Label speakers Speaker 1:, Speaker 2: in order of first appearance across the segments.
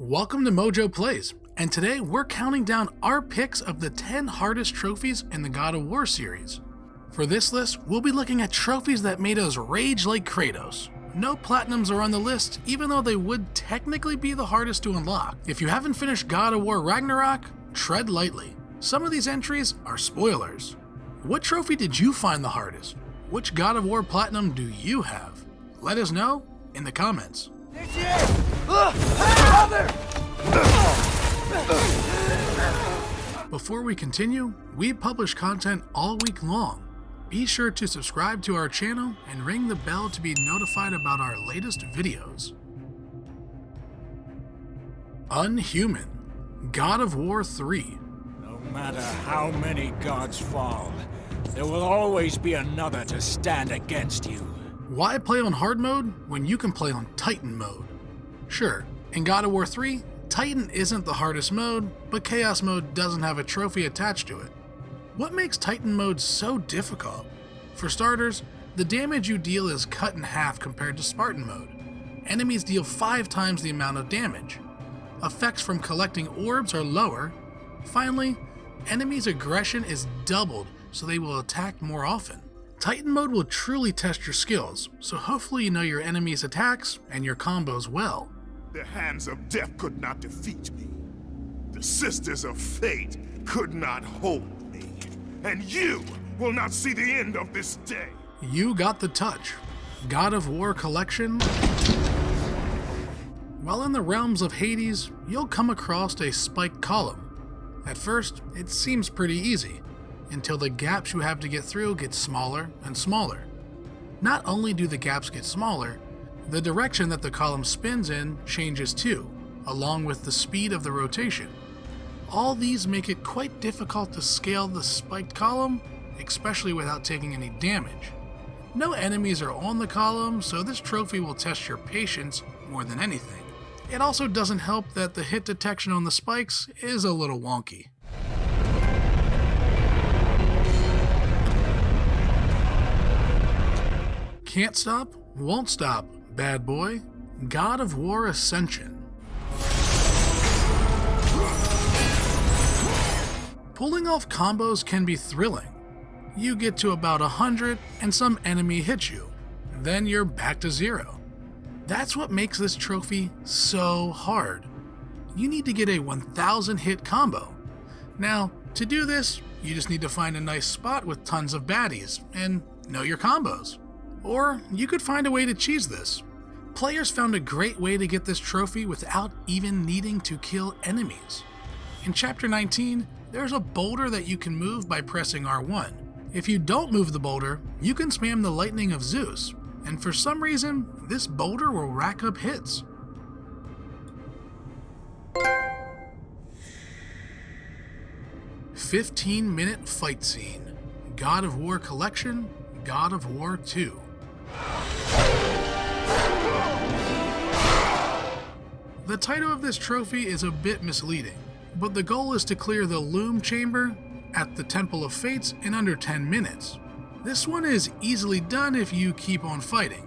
Speaker 1: Welcome to MojoPlays, and today we're counting down our picks of the 10 hardest trophies in the God of War series. For this list, we'll be looking at trophies that made us rage like Kratos. No platinums are on the list, even though they would technically be the hardest to unlock. If you haven't finished God of War Ragnarok, tread lightly. Some of these entries are spoilers. What trophy did you find the hardest? Which God of War platinum do you have? Let us know in the comments. Before we continue, we publish content all week long. Be sure to subscribe to our channel and ring the bell to be notified about our latest videos. Unhuman, God of War 3.
Speaker 2: No matter how many gods fall, there will always be another to stand against you.
Speaker 1: Why play on hard mode when you can play on Titan mode? Sure, in God of War 3, Titan isn't the hardest mode, but Chaos mode doesn't have a trophy attached to it. What makes Titan mode so difficult? For starters, the damage you deal is cut in half compared to Spartan mode. Enemies deal 5 times the amount of damage. Effects from collecting orbs are lower. Finally, enemies' aggression is doubled, so they will attack more often. Titan mode will truly test your skills, so hopefully you know your enemies' attacks and your combos well.
Speaker 3: The hands of death could not defeat me. The sisters of fate could not hold me. And you will not see the end of this day.
Speaker 1: You got the touch. God of War Collection. While in the realms of Hades, you'll come across a spiked column. At first, it seems pretty easy, until the gaps you have to get through get smaller and smaller. Not only do the gaps get smaller, the direction that the column spins in changes too, along with the speed of the rotation. All these make it quite difficult to scale the spiked column, especially without taking any damage. No enemies are on the column, so this trophy will test your patience more than anything. It also doesn't help that the hit detection on the spikes is a little wonky. Can't stop, won't stop, bad boy. God of War Ascension. Pulling off combos can be thrilling. You get to about 100 and some enemy hits you. Then you're back to 0. That's what makes this trophy so hard. You need to get a 1000 hit combo. Now, to do this, you just need to find a nice spot with tons of baddies and know your combos. Or you could find a way to cheese this. Players found a great way to get this trophy without even needing to kill enemies. In Chapter 19, there's a boulder that you can move by pressing R1. If you don't move the boulder, you can spam the lightning of Zeus, and for some reason, this boulder will rack up hits. "15-minute fight scene. God of War Collection, God of War 2. The title of this trophy is a bit misleading, but the goal is to clear the Loom Chamber at the Temple of Fates in under 10 minutes. This one is easily done if you keep on fighting.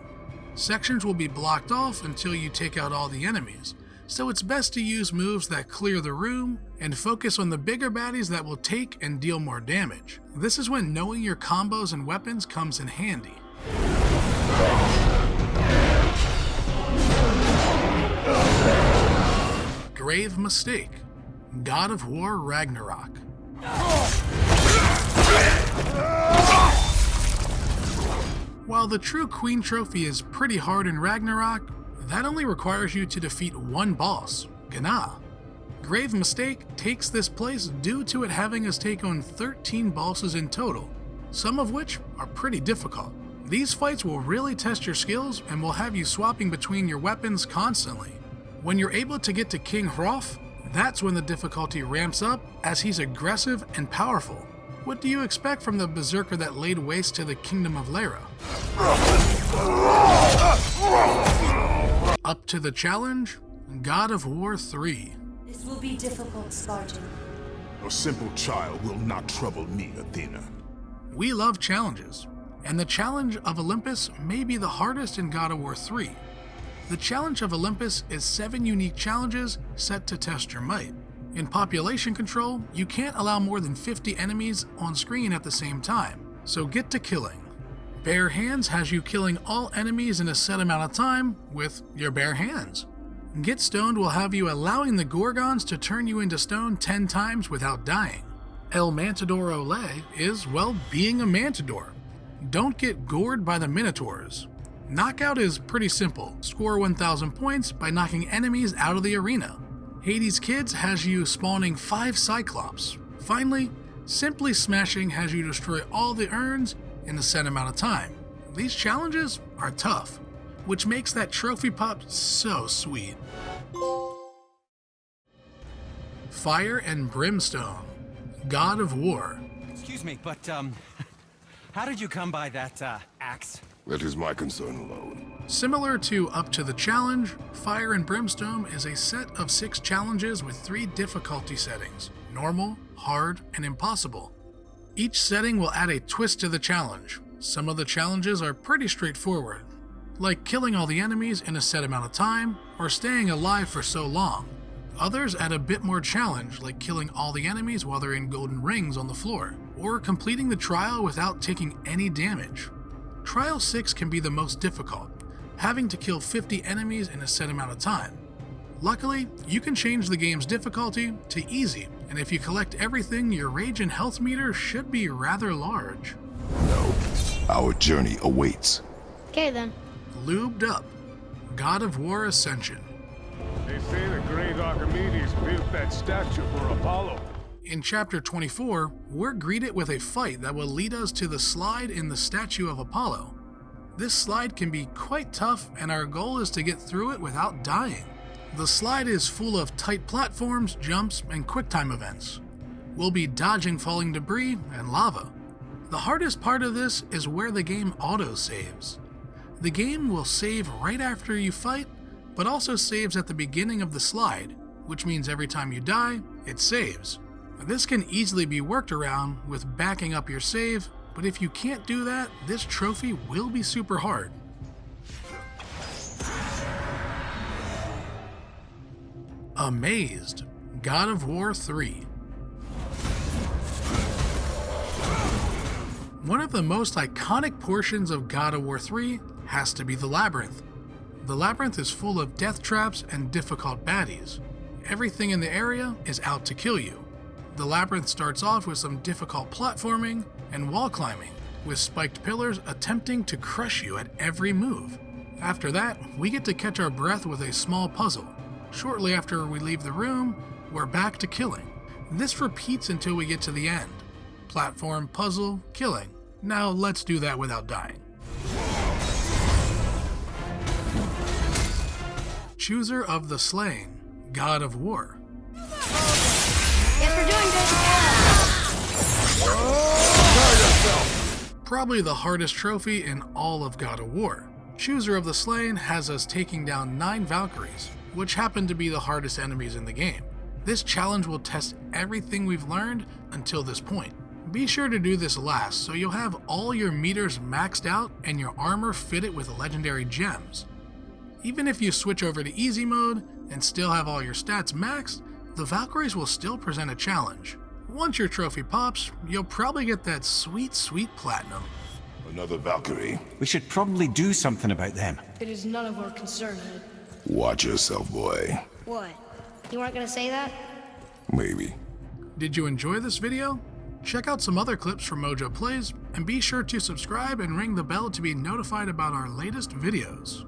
Speaker 1: Sections will be blocked off until you take out all the enemies, so it's best to use moves that clear the room and focus on the bigger baddies that will take and deal more damage. This is when knowing your combos and weapons comes in handy. Grave Mistake. God of War Ragnarok. While the true Queen trophy is pretty hard in Ragnarok, that only requires you to defeat one boss, Gná. Grave Mistake takes this place due to it having us take on 13 bosses in total, some of which are pretty difficult. These fights will really test your skills and will have you swapping between your weapons constantly. When you're able to get to King Hroth, that's when the difficulty ramps up as he's aggressive and powerful. What do you expect from the berserker that laid waste to the kingdom of Lara? Up to the challenge? God of War 3.
Speaker 4: This will be difficult, Spartan.
Speaker 3: A simple child will not trouble me, Athena.
Speaker 1: We love challenges, and the challenge of Olympus may be the hardest in God of War 3. The Challenge of Olympus is 7 unique challenges set to test your might. In population control, you can't allow more than 50 enemies on screen at the same time, so get to killing. Bare Hands has you killing all enemies in a set amount of time with your bare hands. Get Stoned will have you allowing the Gorgons to turn you into stone 10 times without dying. El Matador Ole is, well, being a Matador. Don't get gored by the Minotaurs. Knockout is pretty simple. Score 1,000 points by knocking enemies out of the arena. Hades Kids has you spawning 5 Cyclops. Finally, Simply Smashing has you destroy all the urns in a set amount of time. These challenges are tough, which makes that trophy pop so sweet. Fire and Brimstone, God of War.
Speaker 5: Excuse me, but how did you come by that axe?
Speaker 3: That is my concern alone.
Speaker 1: Similar to Up to the Challenge, Fire and Brimstone is a set of 6 challenges with 3 difficulty settings: normal, hard, and impossible. Each setting will add a twist to the challenge. Some of the challenges are pretty straightforward, like killing all the enemies in a set amount of time, or staying alive for so long. Others add a bit more challenge, like killing all the enemies while they're in golden rings on the floor, or completing the trial without taking any damage. Trial 6 can be the most difficult, having to kill 50 enemies in a set amount of time. Luckily, you can change the game's difficulty to easy, and if you collect everything, your rage and health meter should be rather large.
Speaker 3: No, our journey awaits.
Speaker 6: Okay then.
Speaker 1: Lubed Up, God of War Ascension.
Speaker 7: They say the great Archimedes built that statue for Apollo.
Speaker 1: In Chapter 24, we're greeted with a fight that will lead us to the slide in the statue of Apollo. This slide can be quite tough, and our goal is to get through it without dying. The slide is full of tight platforms, jumps, and quicktime events. We'll be dodging falling debris and lava. The hardest part of this is where the game auto-saves. The game will save right after you fight, but also saves at the beginning of the slide, which means every time you die, it saves. This can easily be worked around with backing up your save, but if you can't do that, this trophy will be super hard. Amazed, God of War 3. One of the most iconic portions of God of War 3 has to be the Labyrinth. The Labyrinth is full of death traps and difficult baddies. Everything in the area is out to kill you. The Labyrinth starts off with some difficult platforming and wall climbing, with spiked pillars attempting to crush you at every move. After that, we get to catch our breath with a small puzzle. Shortly after we leave the room, we're back to killing. This repeats until we get to the end. Platform, puzzle, killing. Now let's do that without dying. Chooser of the Slain, God of War.
Speaker 6: Guess we're doing good.
Speaker 1: Probably the hardest trophy in all of God of War. Chooser of the Slain has us taking down 9 Valkyries, which happen to be the hardest enemies in the game. This challenge will test everything we've learned until this point. Be sure to do this last so you'll have all your meters maxed out and your armor fitted with legendary gems. Even if you switch over to easy mode and still have all your stats maxed, the Valkyries will still present a challenge. Once your trophy pops, you'll probably get that sweet, sweet platinum.
Speaker 3: Another Valkyrie.
Speaker 5: We should probably do something about them.
Speaker 8: It is none of our concern, Ed.
Speaker 3: Watch yourself, boy.
Speaker 6: What? You weren't gonna say that?
Speaker 3: Maybe.
Speaker 1: Did you enjoy this video? Check out some other clips from MojoPlays, and be sure to subscribe and ring the bell to be notified about our latest videos.